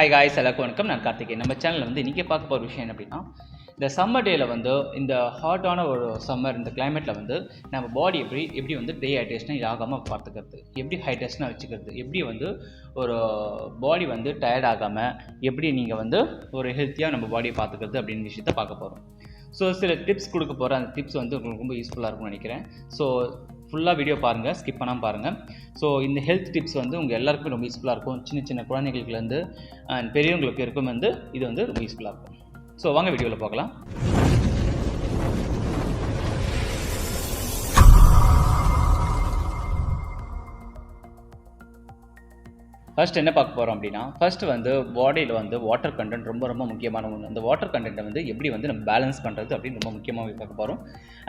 Hi guys, எல்லாருக்கும் வணக்கம். நான் கார்த்திகேயன். நம்ம சேனலில் வந்து இன்றைக்கி பார்க்க போகிற விஷயம் என்ன அப்படின்னா, இந்த சம்மர் டேயில் வந்து இந்த ஹாட்டான ஒரு சம்மர் இந்த கிளைமேட்டில் வந்து நம்ம பாடி எப்படி வந்து டீஹைட்ரேஷனாக ஆகாமல் பார்த்துக்கிறது, எப்படி ஹைட்ரேஷனாக வச்சுக்கிறது, எப்படி வந்து ஒரு பாடி வந்து டயர்ட் ஆகாமல் எப்படி நீங்கள் வந்து ஒரு ஹெல்த்தியாக நம்ம பாடியை பார்த்துக்கிறது அப்படின்னு விஷயத்த பார்க்க போகிறோம். ஸோ சில டிப்ஸ் கொடுக்க போகிறேன். அந்த டிப்ஸ் வந்து உங்களுக்கு ரொம்ப யூஸ்ஃபுல்லாக இருக்கும்னு நினைக்கிறேன். ஸோ ஃபுல்லாக வீடியோ பாருங்கள், ஸ்கிப் பண்ணாமல் பாருங்கள். ஸோ இந்த ஹெல்த் டிப்ஸ் வந்து உங்கள் எல்லாருக்குமே ரொம்ப யூஸ்ஃபுல்லாக இருக்கும். சின்ன சின்ன குழந்தைகளுக்குலேருந்து அண்ட் பெரியவங்களுக்கு இருக்கும் வந்து இது வந்து ரொம்ப யூஸ்ஃபுல்லாக இருக்கும். ஸோ வாங்க வீடியோவில் பார்க்கலாம். ஃபர்ஸ்ட் என்ன பார்க்க போகிறோம் அப்படின்னா, ஃபர்ஸ்ட் வந்து பாடியில் வந்து வாட்டர் கண்டென்ட் ரொம்ப முக்கியமான ஒன்று. அந்த வாட்டர் கண்டென்ட்டை வந்து எப்படி வந்து நம்ம பேலன்ஸ் பண்ணுறது அப்படின்னு ரொம்ப முக்கியமாக பார்க்க போகிறோம்.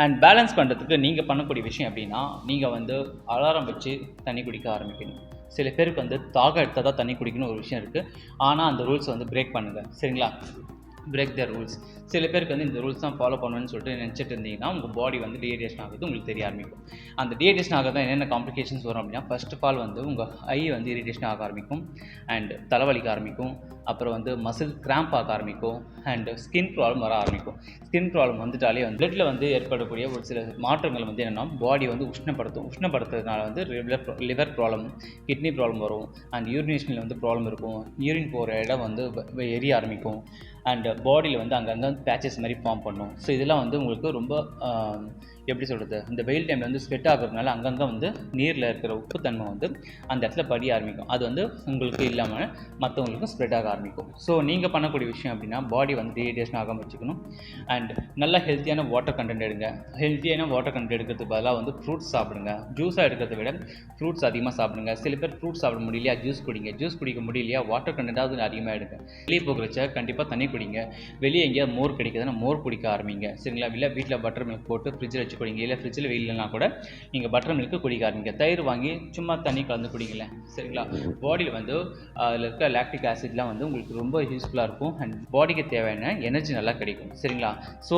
அண்ட் பேலன்ஸ் பண்ணுறதுக்கு நீங்கள் பண்ணக்கூடிய விஷயம் அப்படின்னா, நீங்கள் வந்து அலாரம் வச்சு தண்ணி குடிக்க ஆரம்பிக்கணும். சில பேருக்கு வந்து தாகம் எடுத்தால் தான் தண்ணி குடிக்கணும் ஒரு விஷயம் இருக்குது. ஆனால் அந்த ரூல்ஸ் வந்து பிரேக் பண்ணுங்கள், சரிங்களா? Break the rules. சில பேருக்கு வந்து இந்த ரூல்ஸ் தான் ஃபாலோ பண்ணணும்னு சொல்லிட்டு நினச்சிட்டு இருந்தீங்கன்னா உங்கள் பாடி வந்து டீஹைட்ரேஷன் ஆகுது உங்களுக்கு தெரிய ஆரம்பிக்கும். அந்த டீஹைட்ரேஷன் ஆக தான் என்னென்ன காம்ப்ளிகேஷன்ஸ் வரும் அப்படின்னா, ஃபர்ஸ்ட் ஆஃப் ஆல் வந்து உங்கள் ஐ வந்து இரிட்டேஷன் ஆக ஆரம்பிக்கும், அண்ட் தலைவலிக்க ஆரம்பிக்கும், அப்புறம் வந்து மசில் கிராம்ப் ஆக ஆரம்பிக்கும், அண்ட் ஸ்கின் ப்ராப்ளம் வர ஆரம்பிக்கும். ஸ்கின் ப்ராப்ளம் வந்துட்டாலே வந்து பிளட்டில் வந்து ஏற்படக்கூடிய ஒரு சில மாற்றங்கள் வந்து என்னென்னா, பாடி வந்து உஷ்ணப்படுத்துறதுனால வந்து லிவர் ப்ராப்ளம், கிட்னி ப்ராப்ளம் வரும், அண்ட் யூரினேஷனில் வந்து ப்ராப்ளம் இருக்கும். யூரின் போகிற இடம் வந்து எரிய ஆரம்பிக்கும், அண்ட் பாடியில் வந்து அங்கங்கே பேச்சஸ் மாதிரி ஃபார்ம் பண்ணும். ஸோ இதெல்லாம் வந்து உங்களுக்கு ரொம்ப எப்படி சொல்கிறது, இந்த வெயில் டைமில் வந்து ஸ்வெட் ஆகிறதுனால அங்கங்கே வந்து நீரில் இருக்கிற உப்புத்தன்மை வந்து அந்த இடத்துல படிய ஆரம்பிக்கும். அது வந்து உங்களுக்கு இல்லாமல் மற்றவங்களுக்கும் ஸ்ப்ரெட் ஆக ஆரம்பிக்கும். ஸோ நீங்கள் பண்ணக்கூடிய விஷயம் அப்படின்னா, பாடி வந்து டீஹைட்ரேஷன் ஆகாமல் வச்சுக்கணும். அண்ட் நல்ல ஹெல்த்தியான வாட்டர் கண்டென்ட் எடுங்க. ஹெல்த்தியான வாட்டர் கண்டென்ட் எடுக்கிறதுக்கு பதிலாக வந்து ஃப்ரூட்ஸ் சாப்பிடுங்க. ஜூஸாக எடுக்கிறத விட ஃப்ரூட்ஸ் அதிகமாக சாப்பிடுங்க. சில பேர் ஃப்ரூட்ஸ் சாப்பிட முடியலையா, ஜூஸ் குடிங்க. ஜூஸ் குடிக்க முடியலையா, வாட்டர் கண்டென்ட்டாவது அதிகமாக எடுங்க. வெளியே போகிறச்ச கண்டிப்பாக தண்ணி குடிங்க. வெளியே எங்கேயாவது மோர் கிடைக்குதுன்னா மோர் குடிக்க ஆரம்பிங்க, சரிங்களா? இல்லை வீட்டில் பட்டர் மில்க் போட்டு ஃப்ரிட்ஜில் வச்சு குடிங்க. இல்லை ஃப்ரிட்ஜில் வெயிலனா கூட நீங்கள் பட்டர் மில்க்கு குடிக்க ஆரம்பிங்க. தயிர் வாங்கி சும்மா தண்ணி கலந்து குடிக்கல, சரிங்களா? பாடியில் வந்து அதில் இருக்க லாக்டிக் ஆசிட்லாம் வந்து உங்களுக்கு ரொம்ப யூஸ்ஃபுல்லாக இருக்கும். அண்ட் பாடிக்கு தேவையான எனர்ஜி நல்லா கிடைக்கும், சரிங்களா? ஸோ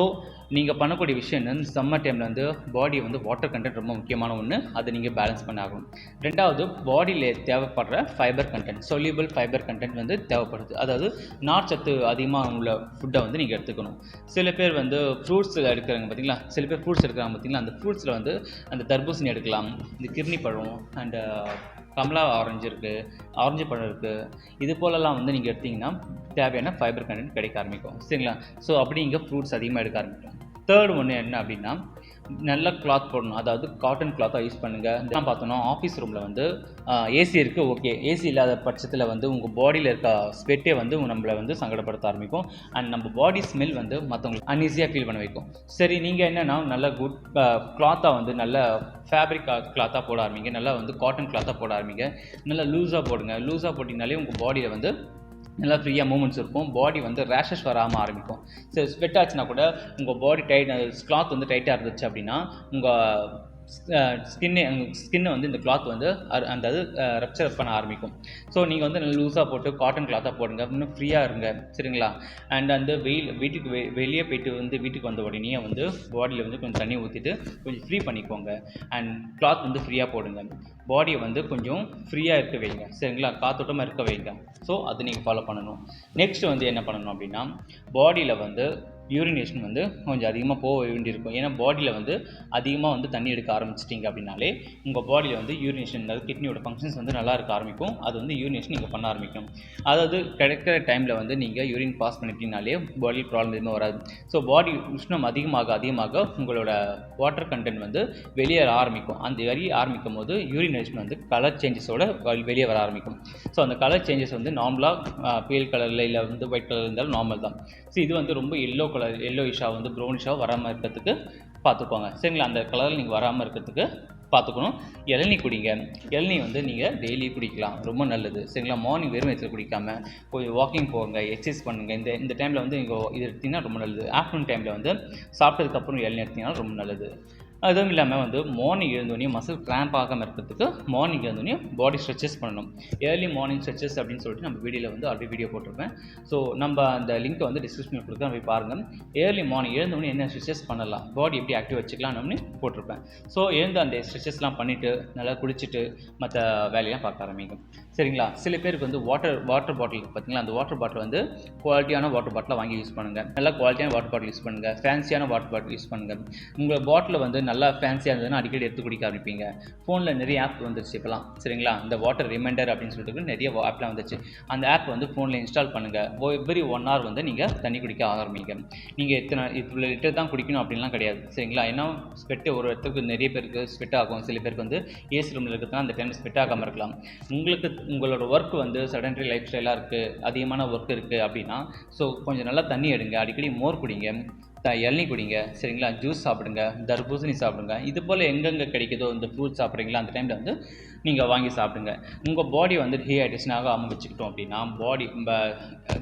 நீங்கள் பண்ணக்கூடிய விஷயம் என்னன்னு, சம்மர் டைமில் வந்து பாடி வந்து வாட்டர் கண்டென்ட் ரொம்ப முக்கியமான ஒன்று. அதை நீங்கள் பேலன்ஸ் பண்ண ஆகும். ரெண்டாவது, பாடியில் தேவைப்படுற fibre content, soluble fibre content வந்து தேவைப்படுது. அதாவது நார்ச்சத்து அதிகமாக உள்ள ஃபுட்டை வந்து நீங்கள் எடுத்துக்கணும். சில பேர் வந்து ஃப்ரூட்ஸ் எடுக்கிறாங்க பார்த்தீங்களா, சில பேர் ஃப்ரூட்ஸ் எடுக்கிறாங்க பார்த்தீங்களா, அந்த ஃப்ரூட்ஸில் வந்து அந்த தர்பூசணி எடுக்கலாம், இந்த கிர்னி பழம், அண்டு கமலா ஆரஞ்சு இருக்குது, ஆரஞ்சு பழம் இருக்குது. இது போலலாம் வந்து நீங்கள் எடுத்திங்கன்னா தேவையான ஃபைபர் கண்டென்ட் கிடைக்க ஆரம்பிக்கும், சரிங்களா? ஸோ அப்படி இங்கே ஃப்ரூட்ஸ் அதிகமாக எடுக்க ஆரம்பிக்கும். தேர்ட் ஒன்று என்ன அப்படின்னா, நல்ல கிளாத் போடணும். அதாவது காட்டன் கிளாத்தாக யூஸ் பண்ணுங்கள். இதெல்லாம் பார்த்தோன்னா ஆஃபீஸ் ரூமில் வந்து ஏசி இருக்குது, ஓகே. ஏசி இல்லாத பட்சத்தில் வந்து உங்கள் பாடியில் இருக்க ஸ்வெட்டே வந்து நம்மளை வந்து சங்கடப்படுத்த ஆரம்பிக்கும். அண்ட் நம்ம பாடி ஸ்மெல் வந்து மற்றவங்களுக்கு அன்ஈஸியாக ஃபீல் பண்ண வைக்கும். சரி, நீங்கள் என்னென்னா நல்ல குட் கிளாத்தாக வந்து நல்ல ஃபேப்ரிக் கிளாத்தாக போட ஆரம்பிங்க. நல்லா வந்து காட்டன் கிளாத்தாக போட ஆரம்பிங்க. நல்லா லூஸாக போடுங்க. லூஸாக போட்டிங்கனாலே உங்கள் பாடியில் வந்து நல்லா ஃப்ரீயாக மூமெண்ட்ஸ் இருக்கும். பாடி வந்து ரேஷஸ் வராமல் ஆரம்பிக்கும். சரி, ஸ்வெட் ஆச்சுன்னா கூட உங்கள் பாடி கிளாத் வந்து டைட்டாக இருந்துச்சு அப்படின்னா உங்கள் ஸ்கின்னை வந்து இந்த கிளாத் வந்து அந்த ரப்சர் பண்ண ஆரம்பிக்கும். ஸோ நீங்கள் வந்து நல்லா லூஸாக போட்டு காட்டன் கிளாத்தாக போடுங்க, இன்னும் ஃப்ரீயாக இருங்க, சரிங்களா? அண்ட் அந்த வீட்டுக்கு வெளியே போயிட்டு வந்து வீட்டுக்கு வந்த உடனே வந்து பாடியில் வந்து கொஞ்சம் தண்ணி ஊற்றிட்டு கொஞ்சம் ஃப்ரீ பண்ணிக்கோங்க. அண்ட் கிளாத் வந்து ஃப்ரீயாக போடுங்க. பாடியை வந்து கொஞ்சம் ஃப்ரீயாக இருக்க வைங்க, சரிங்களா? காத்தோட்டமாக இருக்க வைங்க. ஸோ அது நீங்கள் ஃபாலோ பண்ணணும். நெக்ஸ்ட் வந்து என்ன பண்ணணும் அப்படின்னா, பாடியில் வந்து யூரினேஷன் வந்து கொஞ்சம் அதிகமாக போக வேண்டியிருக்கும். ஏன்னா பாடியில் வந்து அதிகமாக வந்து தண்ணி எடுக்க ஆரம்பிச்சிட்டிங்க அப்படின்னாலே உங்கள் பாடியில் வந்து யூரினேஷன், அதாவது கிட்னியோட ஃபங்க்ஷன்ஸ் வந்து நல்லா இருக்க ஆரம்பிக்கும். அது வந்து யூரினேஷன் நீங்கள் பண்ண ஆரம்பிக்கும். அதாவது கிடைக்கிற டைமில் வந்து நீங்கள் யூரின் பாஸ் பண்ணிட்டீங்கனாலே பாடியில் ப்ராப்ளம் எதுவுமே வராது. ஸோ பாடி உஷ்ணம் அதிகமாக உங்களோட வாட்டர் கண்டென்ட் வந்து வெளியேற ஆரம்பிக்கும். அந்த வெளியே ஆரம்பிக்கும் போது யூரினேஷன் வந்து கலர் சேஞ்சஸோட வெளியே வர ஆரம்பிக்கும். ஸோ அந்த கலர் சேஞ்சஸ் வந்து நார்மலாக பேல் கலரில் இல்லை வந்து ஒயிட் கலர் இருந்தாலும் நார்மல் தான். ஸோ இது வந்து ரொம்ப எல்லோயிஷாக வந்து ப்ரௌனிஷாக வராமல் இருக்கிறதுக்கு பார்த்துக்கோங்க, சரிங்களா? அந்த கலரில் நீங்கள் வராமல் இருக்கிறதுக்கு பார்த்துக்கணும். இளநீ குடிங்க. இளநீ வந்து நீங்கள் டெய்லி குடிக்கலாம், ரொம்ப நல்லது, சரிங்களா? மார்னிங் வெறும் வயிற்றில் குடிக்காமல் கொஞ்சம் வாக்கிங் போங்க, எக்ஸசைஸ் பண்ணுங்கள். இந்த டைமில் வந்து நீங்கள் இது எடுத்திங்கன்னா ரொம்ப நல்லது. ஆஃப்டர்நூன் டைமில் வந்து சாப்பிட்டதுக்கப்புறம் இளநீ எடுத்திங்கன்னா ரொம்ப நல்லது. அதுவும் இல்லாமல் வந்து மார்னிங் எழுந்தோடனே மசில் கிராம்ப் ஆகாமல் இருக்கிறதுக்கு மார்னிங் எழுந்தோடனே பாடி ஸ்ட்ரெச்சஸ் பண்ணணும். ஏர்லி மார்னிங் ஸ்ட்ரெச்சஸ் அப்படின்னு சொல்லிட்டு நம்ம வீடியோவில் வந்து ஆல்ரெடி வீடியோ போட்டிருப்பேன். ஸோ நம்ம அந்த லிங்க்கை வந்து டிஸ்கிரிப்ஷனில் கொடுக்குறேன், போய் பாருங்கள். ஏர்லி மார்னிங் எழுந்தோடனே என்ன ஸ்ட்ரெச்சஸ் பண்ணலாம், பாடி எப்படி ஆக்டிவ் வச்சுக்கலாம்னு போட்டிருப்பேன். ஸோ எழுந்து அந்த ஸ்ட்ரெச்சஸ்லாம் பண்ணிவிட்டு நல்லா குளிச்சுட்டு மற்ற வேலையெல்லாம் பார்க்க ஆரம்பிக்கும். சரிங்களா? சில பேருக்கு வந்து வாட்டர் பாட்டில் பார்த்தீங்களா, அந்த வாட்டர் பாட்டில் வந்து குவாலிட்டியான வாட்டர் பாட்டிலாக வாங்கி யூஸ் பண்ணுங்கள். நல்லா குவாலிட்டியான வாட்டர் பாட்டில் யூஸ் பண்ணுங்கள். ஃபேன்சியான வாட்டர் பாட்டில் யூஸ் பண்ணுங்கள். உங்கள் பாட்டில் வந்து நல்லா ஃபேன்சியாக இருந்ததுன்னா அடிக்கடி எடுத்து குடிக்க ஆரம்பிப்பீங்க. ஃபோனில் நிறைய ஆப் வந்துருச்சு இப்போலாம். சரிங்களா? இந்த வாட்டர் ரிமைண்டர் அப்படின்னு சொல்லிட்டு நிறைய ஆப்லாம் வந்துச்சு. அந்த ஆப் வந்து ஃபோனில் இன்ஸ்டால் பண்ணுங்கள். எவ்ரி 1 hour வந்து நீங்கள் தண்ணி குடிக்க ஆரம்பிங்க. நீங்கள் இவ்வளோ லிட்டர் தான் குடிக்கணும் அப்படின்லாம் கிடையாது. சரிங்களா? ஏன்னா ஸ்வெட்டு ஒரு இடத்துக்கு நிறைய பேருக்கு ஸ்வெட் ஆகும். சில பேருக்கு வந்து ஏசி ரூமில் இருக்கிறதுனா அந்த டைம் ஸ்வெட் ஆகாமல் இருக்கலாம். உங்களோட ஒர்க் வந்து செடன்டரி லைஃப் ஸ்டைலாக இருக்குது, அதிகமான ஒர்க் இருக்குது அப்படின்னா ஸோ கொஞ்சம் நல்லா தண்ணி எடுங்க, அடிக்கடி மோர் குடிங்க, இளநீ குடிங்க. சரிங்களா? ஜூஸ் சாப்பிடுங்க, தர்பூசணி சாப்பிடுங்க. இது போல் எங்கெங்கே கிடைக்குதோ இந்த ஃப்ரூட்ஸ் சாப்பிட்றீங்களா அந்த டைமில் வந்து நீங்கள் வாங்கி சாப்பிடுங்க. உங்கள் பாடி வந்து டீஹைட்ரேஷன் ஆகாமல் வச்சுக்கிட்டோம் அப்படின்னா பாடி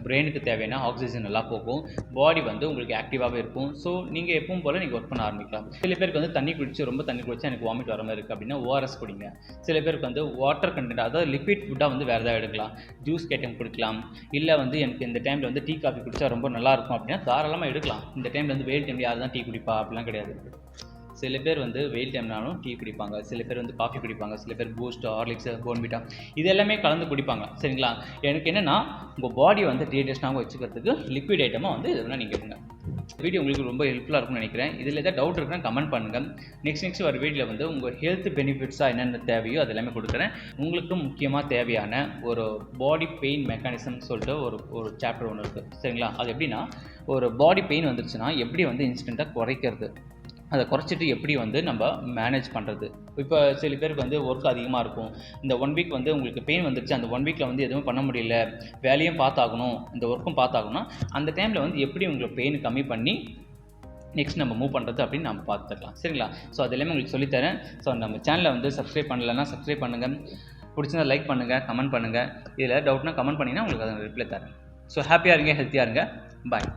பிரெயினுக்கு தேவையான ஆக்சிஜன் நல்லா போகும், பாடி வந்து உங்களுக்கு ஆக்டிவாகவே இருக்கும். ஸோ நீங்கள் எப்பவும் போல் நீங்கள் ஒர்க் பண்ண ஆரம்பிக்கலாம். சில பேருக்கு வந்து தண்ணி குடிச்சு ரொம்ப தண்ணி குடிச்சா எனக்கு வாமிட் வர மாதிரி இருக்குது அப்படின்னா ஓஆர்எஸ் குடிங்க. சில பேருக்கு வந்து வாட்டர் கண்டென்ட், அதாவது லிக்விட் ஃபுட்டாக வந்து வேறு ஏதாவது எடுக்கலாம், ஜூஸ் கேட்டம் குடிக்கலாம். இல்லை வந்து எனக்கு இந்த டைமில் வந்து டீ காஃபி குடித்தா ரொம்ப நல்லாயிருக்கும் அப்படின்னா தாராளமாக எடுக்கலாம். இந்த டைமில் வந்து வெயில் டைமில் யார் தான் டீ குடிப்பா அப்படிலாம் கிடையாது. சில பேர் வந்து வெயில் டைம்னாலும் டீ குடிப்பாங்க, சில பேர் வந்து காஃபி குடிப்பாங்க, சில பேர் பூஸ்ட், ஹார்லிக்ஸ், போர்ன்விட்டா இது எல்லாமே கலந்து குடிப்பாங்க. சரிங்களா? எனக்கு என்னென்னா உங்கள் பாடி வந்து டீஹைட்ரேஷனாக வச்சுக்கிறதுக்கு லிக்விட் ஐட்டமாக வந்து இதெல்லாம் நீங்கள் எடுங்க. வீடியோ உங்களுக்கு ரொம்ப ஹெல்ப்ஃபுல்லாக இருக்கும்னு நினைக்கிறேன். இதில் ஏதாவது டவுட் இருக்குன்னா கமெண்ட் பண்ணுங்கள். நெக்ஸ்ட் வர வீடியோவில் வந்து உங்கள் ஹெல்த் பெனிஃபிட்ஸாக என்னென்ன தேவையோ அது எல்லாமே கொடுக்குறேன். உங்களுக்கு முக்கியமாக தேவையான ஒரு பாடி பெயின் மெக்கானிசம் சொல்லிட்டு ஒரு சாப்டர் ஒன்று இருக்குது. சரிங்களா? அது எப்படின்னா ஒரு பாடி பெயின் வந்துருச்சுன்னா எப்படி வந்து இன்ஸ்டண்ட்டாக குறைக்கிறது, அதை குறைச்சிட்டு எப்படி வந்து நம்ம மேனேஜ் பண்ணுறது. இப்போ சில பேருக்கு வந்து ஒர்க் அதிகமாக இருக்கும், இந்த 1 வீக் வந்து உங்களுக்கு பெயின் வந்துருச்சு, அந்த 1 வீக்கில் வந்து எதுவும் பண்ண முடியல, வேலையும் பார்த்தாகணும், இந்த ஒர்க்கும் பார்த்தாகணும்னா அந்த டைமில் வந்து எப்படி உங்களுக்கு பெயின் கம்மி பண்ணி நெக்ஸ்ட் நம்ம மூவ் பண்ணுறது அப்படின்னு நம்ம பார்த்துக்கலாம். சரிங்களா? ஸோ அது எல்லாமே உங்களுக்கு சொல்லித்தரேன். ஸோ நம்ம சேனலை வந்து சப்ஸ்கிரைப் பண்ணலைன்னா சப்ஸ்கிரைப் பண்ணுங்கள், பிடிச்சிருந்தா லைக் பண்ணுங்கள், கமெண்ட் பண்ணுங்கள். இதில் டவுட்னா கமெண்ட் பண்ணிங்கன்னா உங்களுக்கு அதை ரிப்ளை தரேன். ஸோ ஹாப்பியாக இருங்க, ஹெல்த்தியாக இருங்க. பாய்.